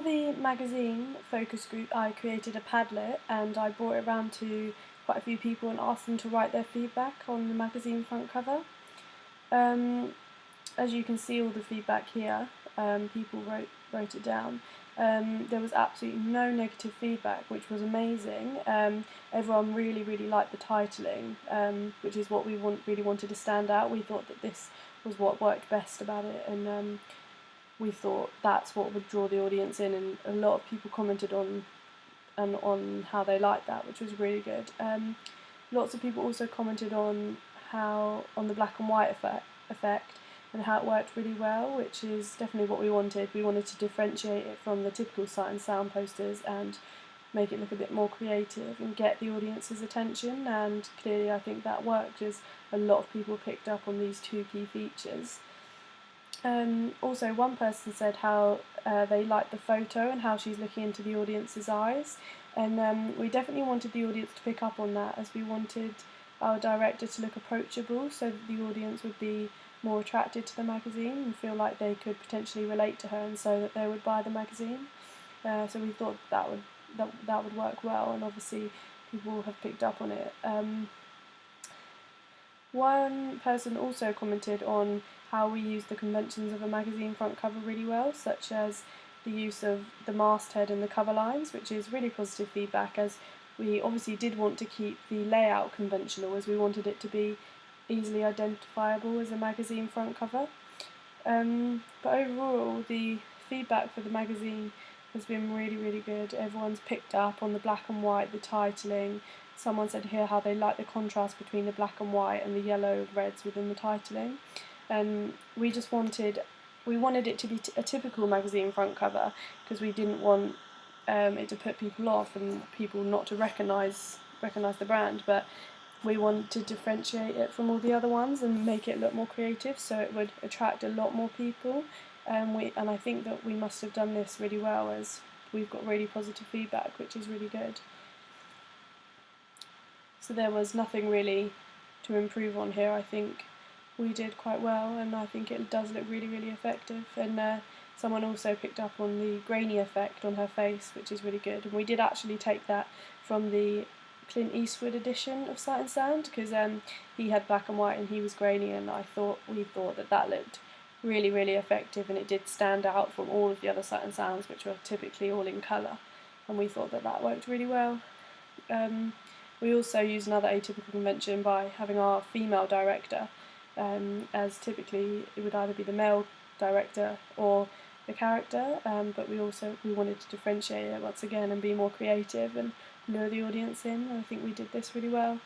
For the magazine focus group, I created a Padlet and I brought it around to quite a few people and asked them to write their feedback on the magazine front cover. As you can see all the feedback here, people wrote it down. There was absolutely no negative feedback, which was amazing. Everyone really liked the titling, which is what we really wanted to stand out. We thought that this was what worked best about it, and we thought that's what would draw the audience in, and a lot of people commented on how they liked that, which was really good. Lots of people also commented on the black and white effect and how it worked really well, which is definitely what we wanted. We wanted to differentiate it from the typical sight and sound posters and make it look a bit more creative and get the audience's attention, and clearly I think that worked, as a lot of people picked up on these two key features. Also, one person said how they liked the photo and how she's looking into the audience's eyes, and we definitely wanted the audience to pick up on that, as we wanted our director to look approachable so that the audience would be more attracted to the magazine and feel like they could potentially relate to her, and so that they would buy the magazine. So we thought that would work well, and obviously people have picked up on it. One person also commented on how we use the conventions of a magazine front cover really well, such as the use of the masthead and the cover lines, which is really positive feedback, as we obviously did want to keep the layout conventional, as we wanted it to be easily identifiable as a magazine front cover. But overall, the feedback for the magazine has been really good. Everyone's picked up on the black and white, the titling. Someone said here how they like the contrast between the black and white and the yellow reds within the titling. We just wanted it to be a typical magazine front cover, because we didn't want it to put people off and people not to recognise the brand, but we wanted to differentiate it from all the other ones and make it look more creative, so it would attract a lot more people. And I think that we must have done this really well, as we've got really positive feedback, which is really good. So there was nothing really to improve on here. I think we did quite well, and I think it does look really effective. And someone also picked up on the grainy effect on her face, which is really good. And we did actually take that from the Clint Eastwood edition of Sight and Sound, because he had black and white and he was grainy, and we thought that looked really effective, and it did stand out from all of the other Sight and Sounds, which were typically all in colour, and we thought that worked really well. We also used another atypical convention by having our female director, as typically it would either be the male director or the character, but we wanted to differentiate it once again and be more creative and lure the audience in, and I think we did this really well.